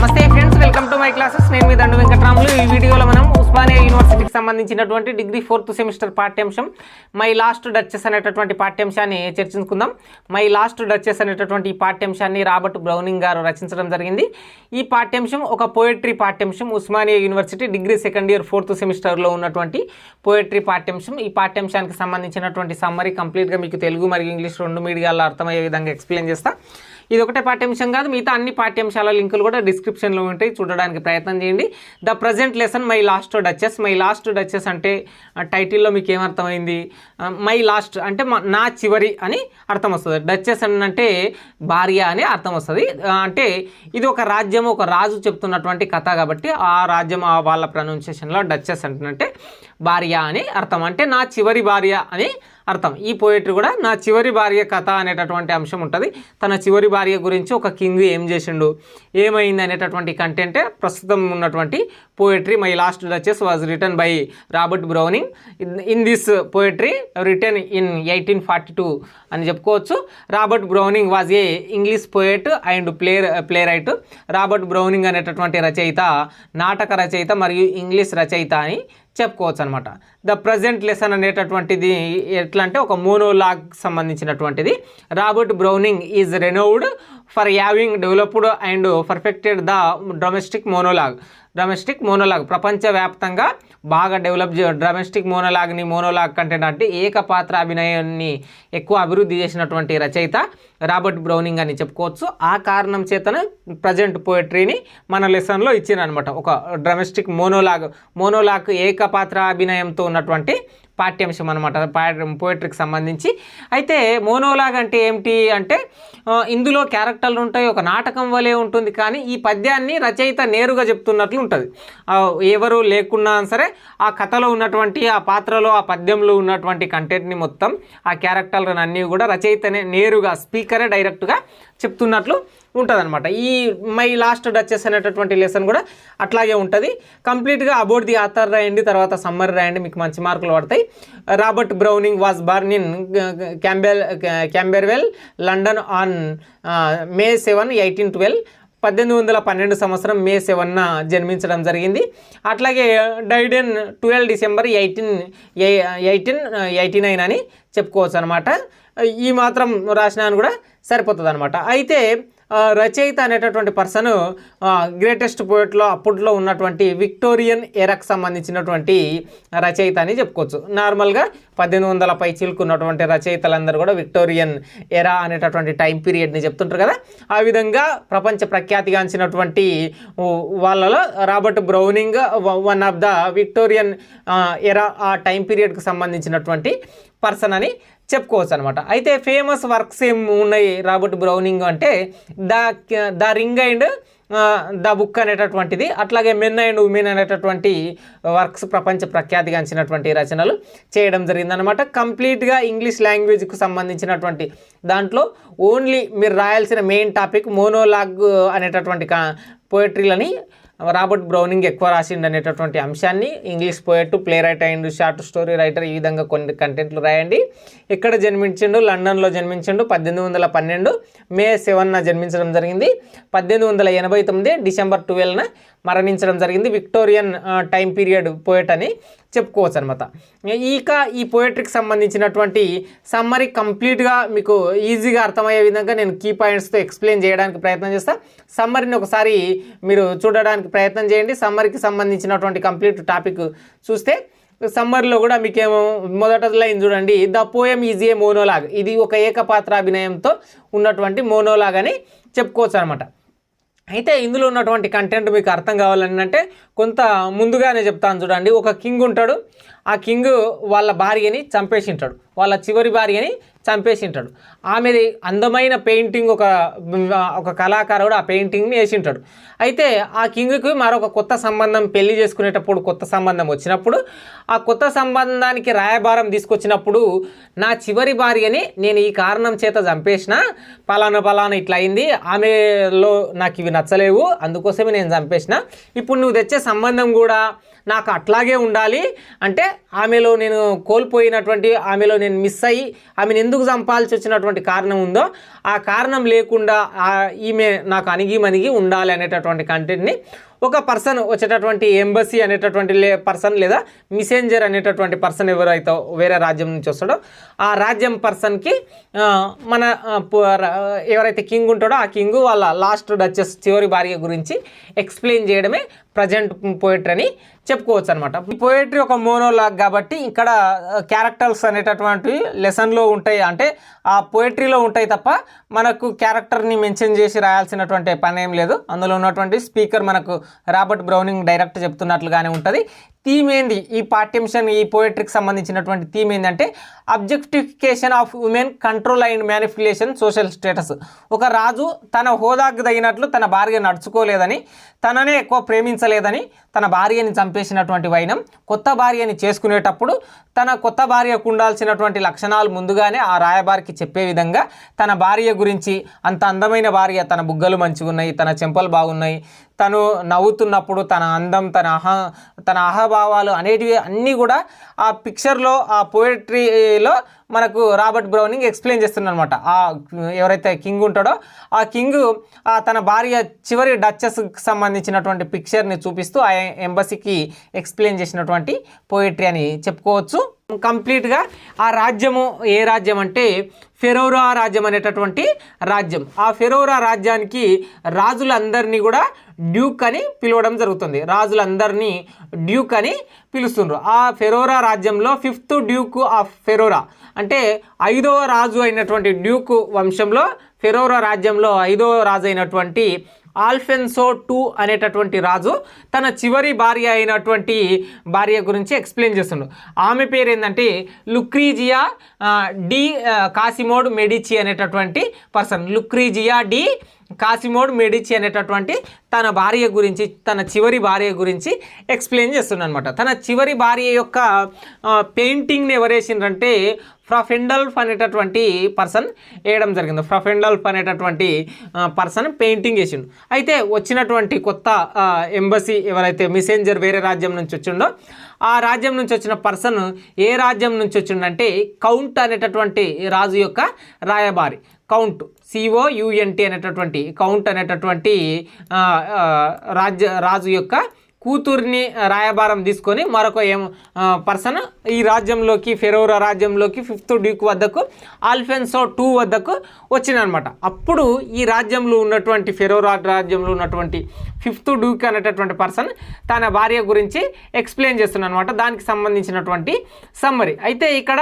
నమస్తే friends, welcome to my classes. నేను మీ దండు వెంకటరాములు. ఈ వీడియోలో మనం ఉస్మానియా యూనివర్సిటీకి సంబంధించినటువంటి డిగ్రీ 4th సెమిస్టర్ పాఠ్యాంశం మై లాస్ట్ డచెస్ అనేటటువంటి పాఠ్యాంశాన్ని చర్చించుకుందాం. మై లాస్ట్ డచెస్ అనేటటువంటి ఈ పాఠ్యాంశాన్ని రాబర్ట్ బ్రౌనింగ్ గారు రచించడం జరిగింది. ఈ పాఠ్యాంశం ఒక పోయట్రీ పాఠ్యాంశం. Osmania university degree 2nd year 4th సెమిస్టర్లో ఉన్నటువంటి పోయట్రీ పాఠ్యాంశం. ఈ పాఠ్యాంశానికి సంబంధించినటువంటి సమ్మరీ కంప్లీట్గా మీకు తెలుగు మరియు ఇంగ్లీష్ రెండు మీడియాల్లో అర్థమయ్యే విధంగా ఎక్స్ప్లెయిన్ చేస్తా. ఇది ఒకటే పాఠ్యాంశం కాదు, మిగతా అన్ని పాఠ్యాంశాల లింకులు కూడా డిస్క్రిప్షన్లో ఉంటాయి, చూడడానికి ప్రయత్నం చేయండి. The present lesson my last duchess. My last duchess అంటే టైటిల్లో మీకు ఏమర్థమైంది? మై లాస్ట్ అంటే నా చివరి అని అర్థం వస్తుంది. డచెస్ అంటే భార్య అని అర్థం వస్తుంది. అంటే ఇది ఒక రాజ్యం, ఒక రాజు చెప్తున్నటువంటి కథ కాబట్టి ఆ రాజ్యం వాళ్ళ ప్రొనౌన్సియేషన్లో డచెస్ అంటే భార్య అని అర్థం, అంటే నా చివరి భార్య అని అర్థం. ఈ పోయిటరీ కూడా నా చివరి భార్య కథ అనేటటువంటి అంశం ఉంటుంది. తన చివరి భార్య గురించి ఒక కింగ్ ఏం చేసిండు, ఏమైంది అనేటటువంటి కంటెంటే ప్రస్తుతం ఉన్నటువంటి poetry. My last duchess was written by Robert Browning. In this poetry return in 1842 అని చెప్పుకోవచ్చు. Robert Browning was a English poet and play right. Robert Browning అనేటటువంటి రచయిత, నాటక రచయిత మరియు ఇంగ్లీష్ రచయిత అని చెప్పుకోవచ్చు అనమాట. ద ప్రజెంట్ లెసన్ అనేటటువంటిది ఎట్లా అంటే ఒక మోనోలాగ్ సంబంధించినటువంటిది. Robert Browning is renowned for having developed and perfected the domestic monologue ప్రపంచవ్యాప్తంగా బాగా డెవలప్ డొమెస్టిక్ మోనోలాగ్ కంటెంట్ అంటే ఏకపాత్ర అభినయాన్ని ఎక్కువ అభివృద్ధి చేసినటువంటి రచయిత రాబర్ట్ బ్రౌనింగ్ అని చెప్పుకోవచ్చు. ఆ కారణం చేతన ప్రజెంట్ పోయట్రీని మన లెసన్లో ఇచ్చిందనమాట. ఒక డొమెస్టిక్ మోనోలాగ్ ఏకపాత్ర అభినయంతో ఉన్నటువంటి పాఠ్యాంశం అనమాట పోయట్రీకి సంబంధించి. అయితే మోనోలాగ్ అంటే ఏమిటి అంటే ఇందులో క్యారెక్టర్లు ఉంటాయి, ఒక నాటకం వలె ఉంటుంది, కానీ ఈ పద్యాన్ని రచయిత నేరుగా చెప్తున్నట్లు ఉంటుంది. ఎవరు లేకున్నా సరే ఆ కథలో ఉన్నటువంటి ఆ పాత్రలో ఆ పద్యంలో ఉన్నటువంటి కంటెంట్ని మొత్తం ఆ క్యారెక్టర్లను అన్నీ కూడా రచయితనే నేరుగా స్పీకరే డైరెక్ట్గా చెప్తున్నట్లు ఉంటుంది అనమాట. ఈ మై లాస్ట్ డచెస్ అనేటటువంటి లెసన్ కూడా అట్లాగే ఉంటుంది. కంప్లీట్గా అబౌట్ ది ఆథర్ రాయండి, తర్వాత సమ్మరీ రాయండి, మీకు మంచి మార్కులు పడతాయి. Robert Browning was born in Camberwell, London on May 7, 1812. 1812 సంవత్సరం May 7న జన్మించడం జరిగింది. అట్లాగే డైడ్ ఇన్ 12 December 1889 అని చెప్పుకోవచ్చు అనమాట. ఈ మాత్రం రాసినాను కూడా సరిపోతుంది అనమాట. అయితే రచయిత అనేటటువంటి పర్సన్ గ్రేటెస్ట్ పోయట్లో అప్పట్లో ఉన్నటువంటి విక్టోరియన్ ఎరాకు సంబంధించినటువంటి రచయిత అని చెప్పుకోవచ్చు. నార్మల్గా 1800 పై చిలుకున్నటువంటి రచయితలందరూ కూడా విక్టోరియన్ ఎరా అనేటటువంటి టైం పీరియడ్ని చెప్తుంటారు కదా. ఆ విధంగా ప్రపంచ ప్రఖ్యాతిగాంచినటువంటి వాళ్ళలో Robert Browning one of the Victorian ఎరా ఆ టైం పీరియడ్కి సంబంధించినటువంటి పర్సన్ అని చెప్పుకోవచ్చు అనమాట. అయితే ఫేమస్ వర్క్స్ ఏం ఉన్నాయి రాబర్ట్ బ్రౌనింగ్ అంటే the ring and the book అనేటటువంటిది, అట్లాగే మెన్ అండ్ ఉమెన్ అనేటటువంటి వర్క్స్ ప్రపంచ ప్రఖ్యాతిగాంచినటువంటి రచనలు చేయడం జరిగిందనమాట. కంప్లీట్గా ఇంగ్లీష్ లాంగ్వేజ్కి సంబంధించినటువంటి దాంట్లో ఓన్లీ మీరు రాయాల్సిన మెయిన్ టాపిక్ మోనోలాగ్ అనేటటువంటి పోయట్రీలని రాబర్ట్ బ్రౌనింగ్ ఎక్కువ రాసిండు అనేటటువంటి అంశాన్ని English poet, play right and short story writer ఈ విధంగా కొన్ని కంటెంట్లు రాయండి. ఎక్కడ జన్మించిండు? లండన్లో జన్మించిండు. 1812 May 7న జన్మించడం జరిగింది. 1889 December 12న మరణించడం జరిగింది. విక్టోరియన్ టైం పీరియడ్ పోయెట్ అని చెప్పుకోవచ్చు అనమాట. ఇక ఈ పోయట్రీకి సంబంధించినటువంటి సమ్మరీ కంప్లీట్గా మీకు ఈజీగా అర్థమయ్యే విధంగా నేను కీ పాయింట్స్తో ఎక్స్ప్లెయిన్ చేయడానికి ప్రయత్నం చేస్తాను. సమ్మరీని ఒకసారి మీరు చూడడానికి ప్రయత్నం చేయండి. సమ్మరీకి సంబంధించినటువంటి కంప్లీట్ టాపిక్ చూస్తే సమ్మర్లో కూడా మీకేమో మొదట లైన్ చూడండి, the poem is a monologue. ఇది ఒక ఏకపాత్ర అభినయంతో ఉన్నటువంటి మోనోలాగ్ అని చెప్పుకోవచ్చు అనమాట. అయితే ఇందులో ఉన్నటువంటి కంటెంట్ మీకు అర్థం కావాలని అంటే కొంత ముందుగానే చెప్తాను చూడండి. ఒక కింగ్ ఉంటాడు, ఆ కింగ్ వాళ్ళ భార్యని చంపేసింటాడు, వాళ్ళ చివరి భార్యని చంపేసింటాడు. ఆమెది అందమైన పెయింటింగ్ ఒక కళాకారుడు ఆ పెయింటింగ్ని వేసింటాడు. అయితే ఆ కింగ్కి మరొక కొత్త సంబంధం పెళ్లి చేసుకునేటప్పుడు కొత్త సంబంధం వచ్చినప్పుడు ఆ కొత్త సంబంధానికి రాయబారం తీసుకొచ్చినప్పుడు నా చివరి భార్యని నేను ఈ కారణం చేత చంపేసిన, పలానా ఇట్లా అయింది, ఆమెలో నాకు ఇవి నచ్చలేవు, అందుకోసమే నేను చంపేసిన, ఇప్పుడు నువ్వు తెచ్చే సంబంధం కూడా నాకు అట్లాగే ఉండాలి అంటే ఆమెలో నేను కోల్పోయినటువంటి, ఆమెలో నేను మిస్ అయ్యి ఆమెను ఎందుకు చంపాల్సి వచ్చినటువంటి కారణం ఉందో ఆ కారణం లేకుండా ఈమె నాకు అణిగి ఉండాలి అనేటటువంటి కంటెంట్ని ఒక పర్సన్ వచ్చేటటువంటి ఎంబసీ అనేటటువంటి పర్సన్ లేదా మెసెంజర్ అనేటటువంటి పర్సన్ ఎవరైతే వేరే రాజ్యం నుంచి వస్తాడో ఆ రాజ్యం పర్సన్కి మన ఎవరైతే కింగ్ ఉంటాడో ఆ కింగ్ వాళ్ళ లాస్ట్ డచెస్ చివరి భార్య గురించి ఎక్స్ప్లెయిన్ చేయడమే ప్రజెంట్ పోయట్రీ అని చెప్పుకోవచ్చు అనమాట. ఈ పోయట్రీ ఒక మోనోలాగ్ కాబట్టి ఇక్కడ క్యారెక్టర్స్ అనేటటువంటివి లెసన్లో ఉంటాయి, అంటే ఆ పోయట్రీలో ఉంటాయి తప్ప మనకు క్యారెక్టర్ని మెన్షన్ చేసి రాయాల్సినటువంటి పని ఏం లేదు. అందులో ఉన్నటువంటి స్పీకర్ మనకు రాబర్ట్ బ్రౌనింగ్ డైరెక్ట్ చెప్తున్నట్లుగానే ఉంటుంది. థీమ్ ఏంది ఈ పాఠ్యాంశం, ఈ పోయట్రీకి సంబంధించినటువంటి థీమ్ ఏంటంటే objectification of women, control and manipulation, social status. ఒక రాజు తన హోదాకు తగినట్లు తన భార్య నడుచుకోలేదని, తననే ఎక్కువ ప్రేమించలేదని తన భార్యని చంపేసినటువంటి వైనం కొత్త భార్యని చేసుకునేటప్పుడు తన కొత్త భార్యకు ఉండాల్సినటువంటి లక్షణాలు ముందుగానే ఆ రాయబారికి చెప్పే విధంగా తన భార్య గురించి, అంత అందమైన భార్య, తన బుగ్గలు మంచిగా ఉన్నాయి, తన చెంపలు బాగున్నాయి, తను నవ్వుతున్నప్పుడు తన అందం, తన అహభావాలు అనేటివి అన్నీ కూడా ఆ పిక్చర్లో, ఆ పోయట్రీలో మనకు రాబర్ట్ బ్రౌనింగ్ ఎక్స్ప్లెయిన్ చేస్తున్నాడు అనమాట. ఆ ఎవరైతే కింగ్ ఉంటాడో ఆ కింగ్ తన భార్య చివరి డచెస్కి సంబంధించినటువంటి పిక్చర్ని చూపిస్తూ ఆ ఎంబసీకి ఎక్స్ప్లెయిన్ చేసినటువంటి పోయట్రీ అని చెప్పుకోవచ్చు. కంప్లీట్గా ఆ రాజ్యము ఏ రాజ్యం అంటే ఫెరోరా రాజ్యం అనేటటువంటి రాజ్యం. ఆ ఫెరోరా రాజ్యానికి రాజులందరినీ కూడా డ్యూక్ అని పిలవడం జరుగుతుంది. రాజులందరినీ డ్యూక్ అని పిలుస్తుండ్రు. ఆ ఫెరోరా రాజ్యంలో 5th డ్యూక్ ఆఫ్ ఫెరోరా అంటే 5వ రాజు అయినటువంటి డ్యూక్ వంశంలో ఫెరోరా రాజ్యంలో 5వ రాజు అయినటువంటి ఆల్ఫెన్సో II అనేటటువంటి రాజు తన చివరి భార్య అయినటువంటి భార్య గురించి ఎక్స్ప్లెయిన్ చేస్తుండు. ఆమె పేరు ఏంటంటే లుక్రీజియా డి కాసిమోడ్ మెడిచి అనేటటువంటి పర్సన్. లుక్రీజియా డి కాసిమోడ్ మెడిచి అనేటటువంటి తన భార్య గురించి, తన చివరి భార్య గురించి ఎక్స్ప్లెయిన్ చేస్తున్నాడు అనమాట. తన చివరి భార్య యొక్క పెయింటింగ్ని ఎవరేసిండ్రంటే ఫ్రాఫెండల్ఫ్ అనేటటువంటి పర్సన్ వేయడం జరిగింది. ఫ్రాఫెండల్ఫ్ అనేటటువంటి పర్సన్ పెయింటింగ్ వేసిండు. అయితే వచ్చినటువంటి కొత్త ఎంబసీ ఎవరైతే మెసెంజర్ వేరే రాజ్యం నుంచి వచ్చిండో ఆ రాజ్యం నుంచి వచ్చిన పర్సన్ ఏ రాజ్యం నుంచి వచ్చిండంటే కౌంట్ అనేటటువంటి రాజు యొక్క రాయబారి. కౌంట్ COUNT అనేటటువంటి కౌంట్ అనేటటువంటి రాజు యొక్క కూతుర్ని రాయబారం తీసుకొని మరొక పర్సన్ ఈ రాజ్యంలోకి, ఫెరోరా రాజ్యంలోకి 5th డ్యూక్ వద్దకు, ఆల్ఫెన్సో II వద్దకు వచ్చిననమాట. అప్పుడు ఈ రాజ్యంలో ఉన్నటువంటి ఫెరోరా రాజ్యంలో ఉన్నటువంటి 5th డ్యూక్ అనేటటువంటి పర్సన్ తన భార్య గురించి ఎక్స్ప్లెయిన్ చేస్తున్నాడు అనమాట. దానికి సంబంధించినటువంటి సమ్మరీ. అయితే ఇక్కడ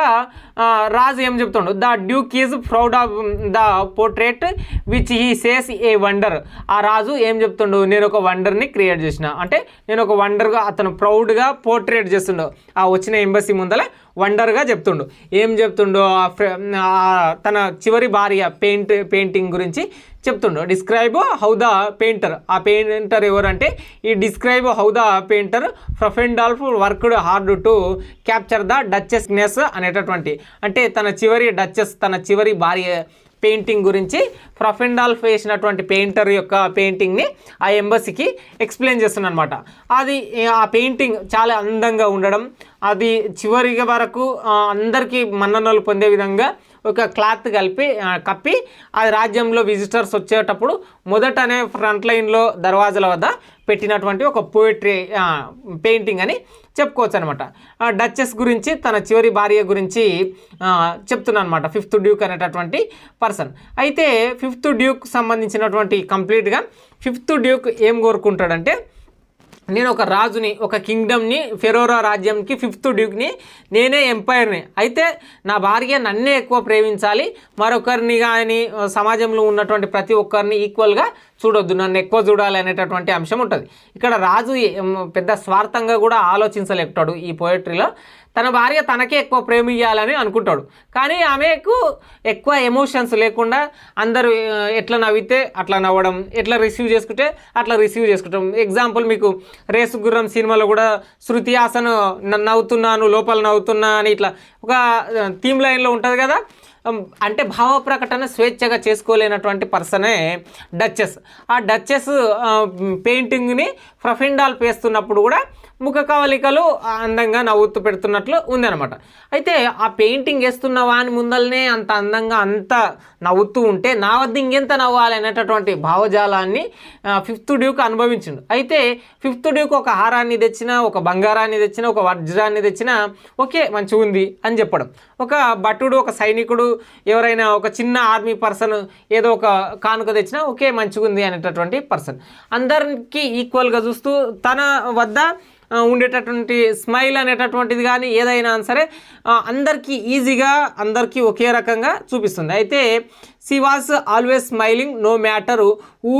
రాజు ఏం చెప్తుండు, the duke is proud of the portrait which he says a wonder. ఆ రాజు ఏం చెప్తుండు, నేను ఒక వండర్ని క్రియేట్ చేసిన, అంటే నేను ఒక వండర్గా, అతను ప్రౌడ్గా పోర్ట్రేట్ చేస్తుండో ఆ వచ్చిన ఎంబసీ ముందల వండర్గా చెప్తుండు. ఏం చెప్తుండో తన చివరి భార్య పెయింటింగ్ గురించి చెప్తుండో. Describe how the painter. ఆ పెయింటర్ ఎవరంటే ఈ describe how the painter Fra Pandolf worked hard to capture the duchessness అనేటటువంటి, అంటే తన చివరి డచెస్, తన చివరి భార్య పెయింటింగ్ గురించి ఫ్రాఫెండాల్ఫ్ వేసినటువంటి పెయింటర్ యొక్క పెయింటింగ్ని ఆ ఎంబసీకి ఎక్స్ప్లెయిన్ చేస్తున్నాను అనమాట. అది ఆ పెయింటింగ్ చాలా అందంగా ఉండడం, అది చివరి వరకు అందరికీ మన్ననలు పొందే విధంగా ఒక క్లాత్ కప్పి ఆ రాజ్యంలో విజిటర్స్ వచ్చేటప్పుడు మొదటనే ఫ్రంట్ లైన్లో దర్వాజల వద్ద పెట్టినటువంటి ఒక పోయిట్రీ పెయింటింగ్ అని చెప్పుకోవచ్చు అనమాట. డచెస్ గురించి, తన చివరి భార్య గురించి చెప్తున్నాను అనమాట 5th డ్యూక్ అనేటటువంటి పర్సన్. అయితే 5th డ్యూక్ సంబంధించినటువంటి కంప్లీట్గా 5th డ్యూక్ ఏం కోరుకుంటాడంటే, నేను ఒక రాజుని, ఒక కింగ్డమ్ని, ఫెరోరా రాజ్యంకి 5th డ్యూక్ని, నేనే ఎంపైర్ని. అయితే నా భార్య నన్నే ఎక్కువ ప్రేమించాలి, మరొకరిని కానీ సమాజంలో ఉన్నటువంటి ప్రతి ఒక్కరిని ఈక్వల్గా చూడొద్దు, నన్ను ఎక్కువ చూడాలి అనేటటువంటి అంశం ఉంటుంది. ఇక్కడ రాజు పెద్ద స్వార్థంగా కూడా ఆలోచించలేకపోతాడు. ఈ పోయట్రీలో తన భార్య తనకే ఎక్కువ ప్రేమియాలని అనుకుంటాడు, కానీ ఆమెకు ఎక్కువ ఎమోషన్స్ లేకుండా అందరూ ఎట్లా నవ్వితే అట్లా నవ్వడం, ఎట్లా రిసీవ్ చేసుకుంటే అట్లా రిసీవ్ చేసుకుంటాం. ఎగ్జాంపుల్ మీకు రేసు గుర్రం సినిమాలో కూడా శృతి హాసన్ నవ్వుతున్నాను లోపల నవ్వుతున్నా అని ఇట్లా ఒక థీమ్ లైన్లో ఉంటుంది కదా. అంటే భావ ప్రకటన స్వేచ్ఛగా చేసుకోలేనటువంటి పర్సనే డచెస్. ఆ డచెస్ పెయింటింగ్ని ప్రొఫెండాల్ పేస్తున్నప్పుడు కూడా ముఖ కవలికలు అందంగా నవ్వుతూ పెడుతున్నట్లు ఉందన్నమాట. అయితే ఆ పెయింటింగ్ వేస్తున్న వాని ముందలనే అంత అందంగా అంత నవ్వుతూ ఉంటే నా వద్ద ఇంకెంత నవ్వాలి అనేటటువంటి భావజాలాన్ని ఫిఫ్త్ డ్యూక్ అనుభవించిండు. అయితే ఫిఫ్త్ డ్యూక్ ఒక హారాన్ని తెచ్చినా, ఒక బంగారాన్ని తెచ్చినా, ఒక వజ్రాన్ని తెచ్చినా ఓకే మంచిగా ఉంది అని చెప్పడం. ఒక భటుడు, ఒక సైనికుడు, ఎవరైనా ఒక చిన్న ఆర్మీ పర్సన్ ఏదో ఒక కానుక తెచ్చినా ఓకే మంచిగా ఉంది అనేటటువంటి పర్సన్ అందరికీ ఈక్వల్గా చూస్తూ తన వద్ద ఉండేటటువంటి స్మైల్ అనేటటువంటిది కానీ ఏదైనా సరే అందరికీ ఈజీగా అందరికీ ఒకే రకంగా చూపిస్తుంది. అయితే she was always smiling no matter who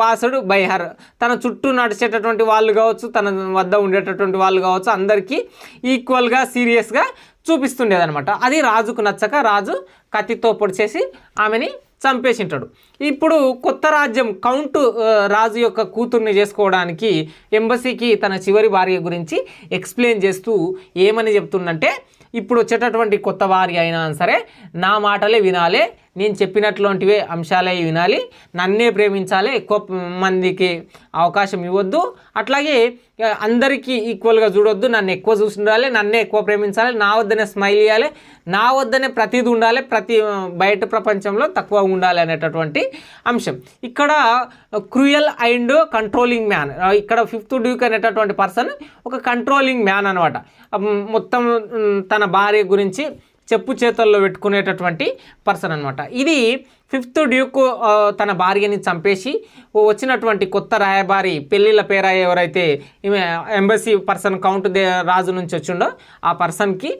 passed by her. తన చుట్టూ నడిచేటటువంటి వాళ్ళు కావచ్చు, తన వద్ద ఉండేటటువంటి వాళ్ళు కావచ్చు, అందరికీ ఈక్వల్గా సీరియస్గా చూపిస్తుండేదనమాట. అది రాజుకు నచ్చక రాజు కత్తితో పొడిచేసి ఆమెని చంపేసింటాడు. ఇప్పుడు కొత్త రాజ్యం కౌంట్ రాజు యొక్క కూతుర్ని చేసుకోవడానికి ఎంబసీకి తన చివరి భార్య గురించి ఎక్స్ప్లెయిన్ చేస్తూ ఏమని చెప్తుందంటే, ఇప్పుడు వచ్చేటటువంటి కొత్త భార్య అయినా సరే నా మాటలే వినాలి, నేను చెప్పినటువంటివే అంశాలే వినాలి, నన్నే ప్రేమించాలి, ఎక్కువ మందికి అవకాశం ఇవ్వద్దు, అట్లాగే అందరికీ ఈక్వల్గా చూడొద్దు, నన్ను ఎక్కువ చూసి ఉండాలి, నన్నే ఎక్కువ ప్రేమించాలి, నా వద్దనే స్మైల్ ఇవ్వాలి, నా వద్దనే ప్రతిది ఉండాలి, బయట ప్రపంచంలో తక్కువ ఉండాలి అనేటటువంటి అంశం. ఇక్కడ క్రూయల్ అండ్ కంట్రోలింగ్ మ్యాన్, ఇక్కడ ఫిఫ్త్ డ్యూక్ అనేటటువంటి పర్సన్ ఒక కంట్రోలింగ్ మ్యాన్ అనమాట. మొత్తం తన భార్య గురించి చెప్పు చేతల్లో పెట్టుకునేటటువంటి పర్సన్ అనమాట. ఇది ఫిఫ్త్ డ్యూక్ తన భార్యని చంపేసి వచ్చినటువంటి కొత్త రాయబారి పెళ్ళిళ్ళ పేరాయ ఎవరైతే ఎంబసీ పర్సన్ కౌంట్ రాజు నుంచి వచ్చిండో ఆ పర్సన్కి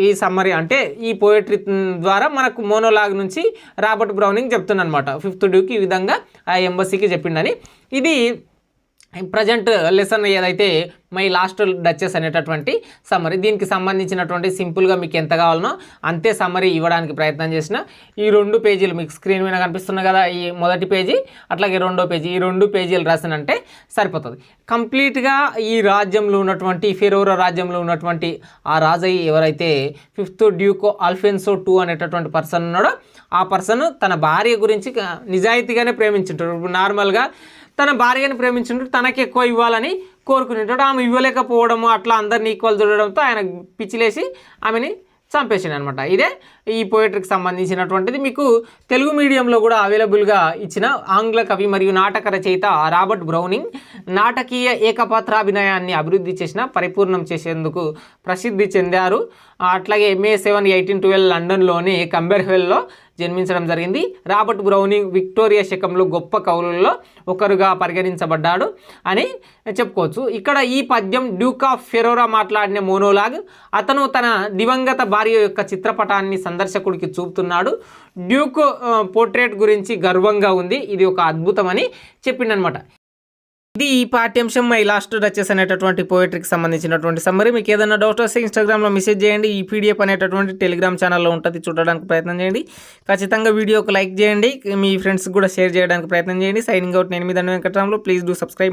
ఈ సమ్మరీ అంటే ఈ పోయట్రీ ద్వారా మనకు మోనోలాగ్ నుంచి రాబర్ట్ బ్రౌనింగ్ చెప్తున్నమాట. ఫిఫ్త్ డ్యూక్ ఈ విధంగా ఆ ఎంబసీకి చెప్పిండని. ఇది ప్రజెంట్ లెసన్ ఏదైతే మై లాస్ట్ డచెస్ అనేటటువంటి సమ్మరీ. దీనికి సంబంధించినటువంటి సింపుల్గా మీకు ఎంత కావాలనో అంతే సమ్మరీ ఇవ్వడానికి ప్రయత్నం చేసిన. ఈ 2 పేజీలు మీకు స్క్రీన్ మీద కనిపిస్తున్నాయి కదా, ఈ మొదటి పేజీ అట్లాగే రెండో పేజీ, ఈ 2 పేజీలు రాసినంటే సరిపోతుంది. కంప్లీట్గా ఈ రాజ్యంలో ఉన్నటువంటి ఫెరోరా రాజ్యంలో ఉన్నటువంటి ఆ రాజయ్య ఎవరైతే ఫిఫ్త్ డ్యూక్ ఆల్ఫెన్సో II అనేటటువంటి పర్సన్ ఉన్నాడో ఆ పర్సన్ తన భార్య గురించి నిజాయితీగానే ప్రేమించుంటాడు. నార్మల్గా తన భార్యని ప్రేమించుంటాడు, తనకి ఎక్కువ ఇవ్వాలని కోరుకునేటాడు. ఆమె ఇవ్వలేకపోవడము అట్లా అందరిని ఈక్వల్ చూడడంతో ఆయన పిచ్చిలేసి ఆమెని చంపేసాడు అనమాట. ఇదే ఈ పోయట్రీకి సంబంధించినటువంటిది. మీకు తెలుగు మీడియంలో కూడా అవైలబుల్గా ఇచ్చిన ఆంగ్ల కవి మరియు నాటక రచయిత రాబర్ట్ బ్రౌనింగ్ నాటకీయ ఏకపాత్రాభినయాన్ని అభివృద్ధి చేసిన పరిపూర్ణం చేసేందుకు ప్రసిద్ధి చెందారు. అట్లాగే May 7, 1812 లండన్లోని కంబెర్వెల్లో జన్మించడం జరిగింది. రాబర్ట్ బ్రౌనింగ్ విక్టోరియా శకంలో గొప్ప కవులలో ఒకరుగా పరిగణించబడ్డాడు అని చెప్పుకోవచ్చు. ఇక్కడ ఈ పద్యం డ్యూక్ ఆఫ్ ఫెరోరా మాట్లాడిన మోనోలాగ్. అతను తన దివంగత భార్య యొక్క చిత్రపటాన్ని సందర్శకుడికి చూపుతున్నాడు. డ్యూక్ పోర్ట్రేట్ గురించి గర్వంగా ఉంది, ఇది ఒక అద్భుతమని చెప్పిండనమాట. ఇది ఈ పాఠ్యాంశం మై లాస్ట్ డచెస్ అనేటటువంటి పోయట్రీకి సంబంధించినటువంటి సమ్మరీ. మీకు ఏదైనా డౌట్ వస్తే ఇన్స్టాగ్రామ్లో మెసేజ్ చేయండి. ఈ PDF అనేటటువంటి టెలిగ్రామ్ ఛానల్లో ఉంటుంది, చూడడానికి ప్రయత్నం చేయండి. ఖచ్చితంగా వీడియోకి లైక్ చేయండి, మీ ఫ్రెండ్స్కి కూడా షేర్ చేయడానికి ప్రయత్నం చేయండి. సైనింగ్ అవుట్, నేను మీ దండు వెంకట్రాములు. Please do subscribe.